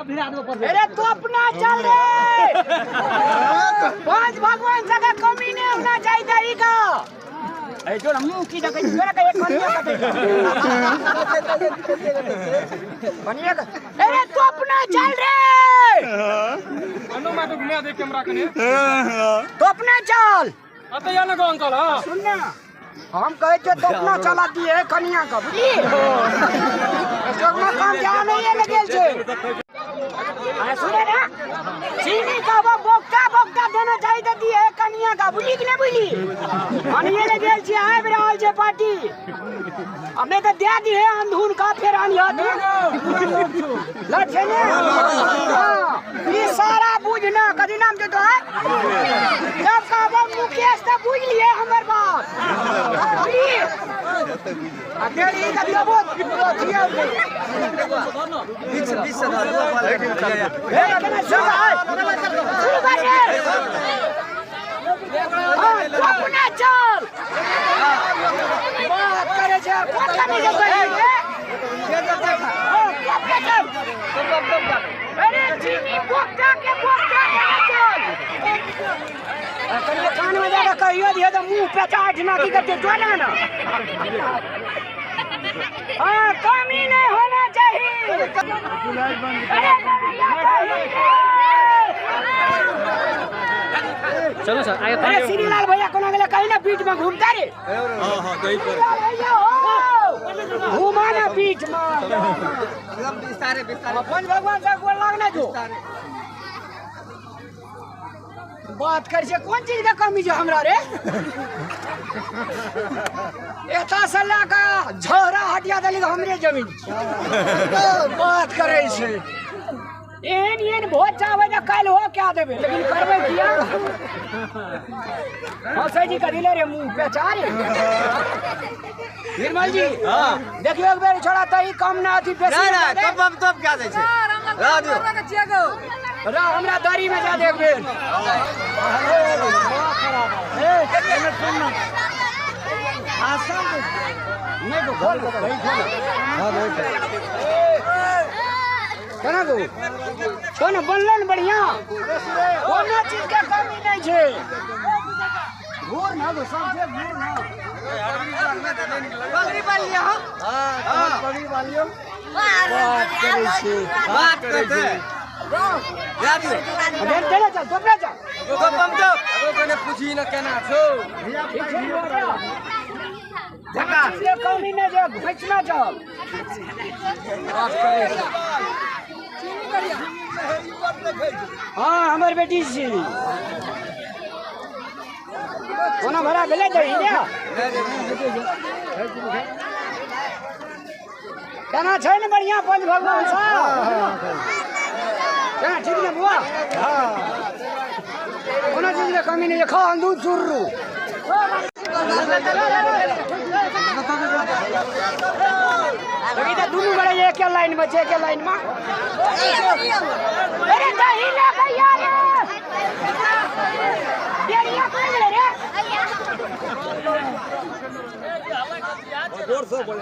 अरे तो अपना चल रे पांच भगवान सका कमी नहीं होना चाहिए ही का ए जो मुंह की जगह जरा का एक बनिया का बनिया का अरे तो अपना चल रे अनु मैं तो घुमा दे कैमरा कने तो अपना चल अते या ना को अंकल हां सुन ना हम कहे थे तो अपना चला दिए कन्या का बुझी तो अपना काम जा नहीं है लगे छे सुने ना चीनी का वो बोक्ता देना चाहिए तो दिए कन्या का बुझी कि नहीं बुझी हम ये लगे छे आए बिराल छे पार्टी हमने तो दे दी है अंधुन का फिर आनी हाथ लट छे ने हां ये सारा बुझना कदी नाम दे तो है जब का वो मुकेश तो बुझ लिए हमर बात अकेली का बहुत थिया बीच से ए अपना शुरू कर अपना चल बात करे छे पता नहीं जब अरे चीनी बोक्ता के चल करिए कान में जाकर कहियो दिए तो मुंह पे चाट ना की करते जोना ना हाँ कमी नहीं होना चाहिए चलो सर आगे अरे श्रीलाल भैया कोना गेले कहीं ना बीच में घूमता रे हां कहीं पर घुमा ना बीच में एकदम विस्तारे अपन भगवान से गोल लगना जो बात कर से कौन चीज का कमी जो हमरा रे एता से लाका झोरा हटिया दली हमरे जमीन बात करे से एन बहुत चाहे तो कल हो क्या देबे लेकिन करबे किया हौसै जी का दिले रे मुंह पे चारे निर्मल जी हां देखियो एक बेर छोड़ा त ई कम ना अथी पैसे ना कब हम तब क्या दे छे रा हमरा दारी में जा देख बेर ए एने सुन ना आसान नहीं तो खोल भाई खोल हां भाई केना गो कोन बनलन बढ़िया कोनो चीज के कमी नहीं छे घूर ना गो सब से घूर ना बगरी वालिया हां बगरी वालियो बात करे छे याद दे चल तो चल तो हम तो कने पूछी न केना छो जगह से कमी नहीं जो घुसना चल बात करे हाँ हमारी बेटी सी कोना भरा गले दही ने केना छै ने बढ़िया पंच भगवान सा केना ठीक ने बुआ हां कोना चीज के कमी नहीं खा दूध चुर्रू लगी तो दोनों बड़े एक लाइन में एक लाइन में अरे दही ले गया रे बेड़िया कौन ले रे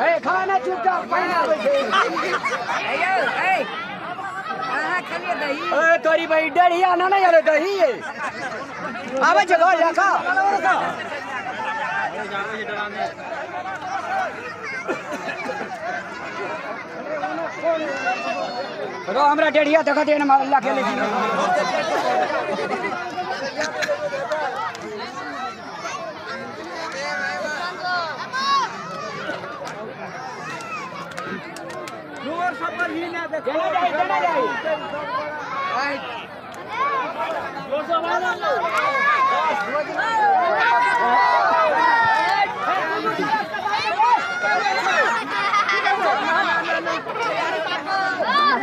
ए खाना चुपचाप पहना बैठे ए कहां खलिए दही ए तोरी भाई डरिया ना यार दही है आवे जगह रखा रो हमरा डेढ़िया देखा दे ना अल्लाह के लेकिन दूर सब पर ही ना देखे ना जाए जोर से आवाज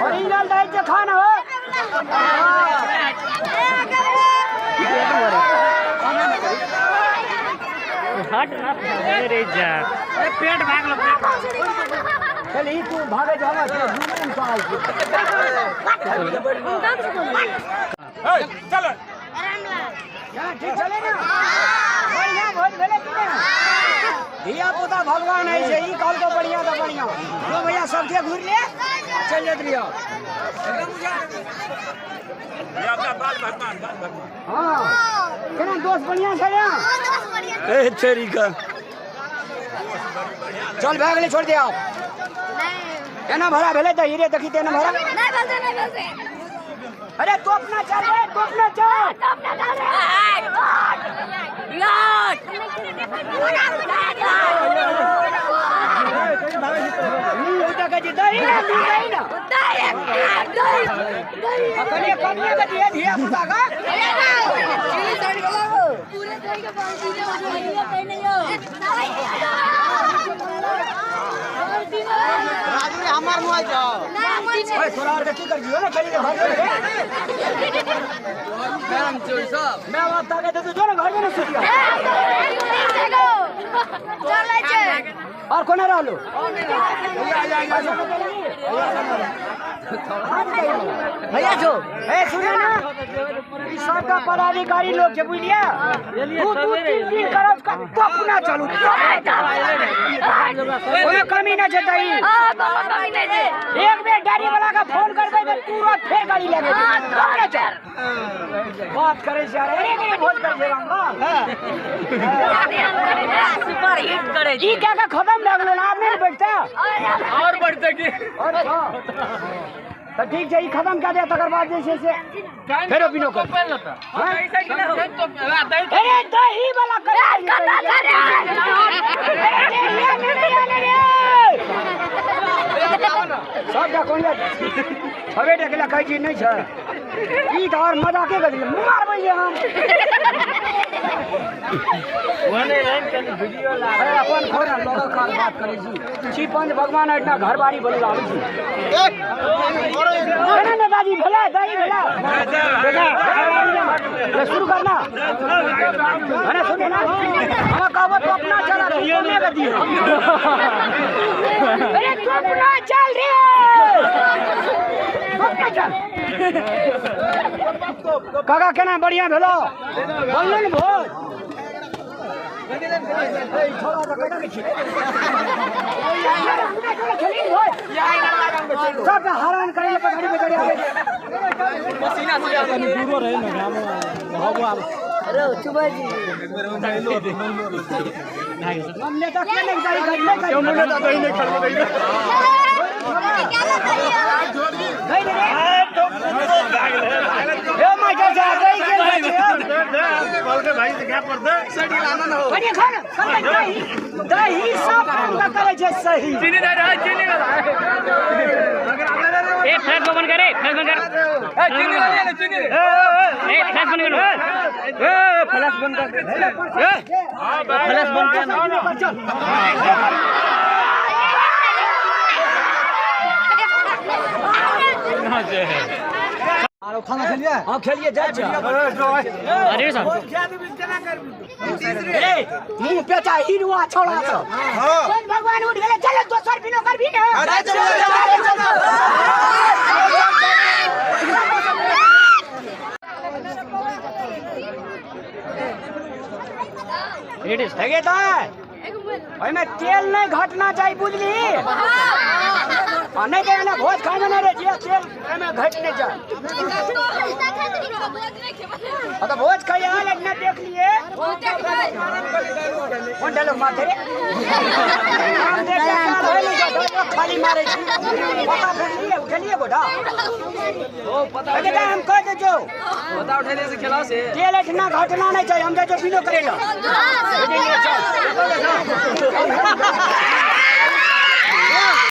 ओरिजिनल डाइट जो खाना हो हट रे जा ए पेट भाग लो चल ई तू भागे जावा से घूम साल ए चल क्या ठीक चले ना बढ़िया बहुत भेले कि ना धिया पुता भगवान है से ई कल तो बढ़िया जो भैया सबके घूर ले चल जत रिया हाँ केना दोस्त बढ़िया छै ना ए तेरी का चल भाग ले छोड़ दे आप केना भरा भेले त हीरे देखी तेना भरा नहीं बोलते अरे तो अपना चल रे तो अपना चल यार उठा के दही ना दही ना अकले कन्या के दिए धिया पुता का पूरे दही के पास दीजिए कहीं नहीं हो हमार मुआ जाओ ओए थोड़ा और की कर दियो ना कहीं घर में मैम जो सब मैं बात ताके तो जो ना घर में सुतिया चले छे और कोने रहलो भैया जो ए सुने ना ई सबका पदाधिकारी लोग के बुझलिया तू तीन करब का तोपना चालू कोई कमी ना छै दही एक बेर गाड़ी वाला का फोन करबै त तुरंत फेर गाड़ी लगे बात करे छै अरे के भोज कर छै हम सुपर हिट करे ई क्या का खत्म लग गेलो आप नहीं बैठता और बढ़ते की और तो ठीक है ई खत्म कर दे तकर बाद जे छै से फेरो बिनो कर अरे दही वाला कर सब का कोन हवे देखला कई चीज नहीं छै ई त और मजाके कर दिए मारबै जे हम ओने लाइन कनी वीडियो लागे अपन खोरा लोग काल बात करे छी पंच भगवान इतना घर बाड़ी बोले आबै छी अरे नेताजी भला दही भला ले शुरू करना अरे सुने ना हम कहबो तो अपना चला दियो ने कर दियो अरे तू अपना चल रे अपना चल काका केना बढ़िया भेलो बोललो ने भोज सब हैरान करे पकड़ी पे चढ़े आवे पसीना से ज्यादा नहीं दूर रहे ना हम बाबू अरे चुबा जी हमने तो क्या नहीं गाड़ी घर में क्यों हमने तो दही नहीं खा दही ए माय गॉड दही के बोल के भाई क्या पड़ता सड़ी लाना ना हो कनी खाना दही सब काम का करे छै सही चीनी दे रहा चीनी लगा ए फ्लैश बंद करे फ्लैश बंद कर ए चीनी लगा ले चीनी ए फ्लैश बंद कर ए फ्लैश बंद कर ए हां फ्लैश बंद कर आरो खाना खेलिए हां खेलिए जा अरे साहब ए मुंह पे चा हिरुआ छोड़ा तो हां भगवान उठ गेले चल दोसर बिनो कर भी ना अरे चल इट इज लगे तो ओइ में तेल नहीं घटना चाहिए बुझली नहीं तो ना भोज खाने ना रे जे तेल में घटने जा तो भोज खाया लेकिन देख लिए कौन डायलॉग मारते रे हम देख के काल होले जो खाली मारे छी पता फेलिए उठलिए बोडा ओ पता है हम कह दे जो पता उठेले से खिलाओ से तेल इतना घटना नहीं चाहिए हम जो बिनो करेला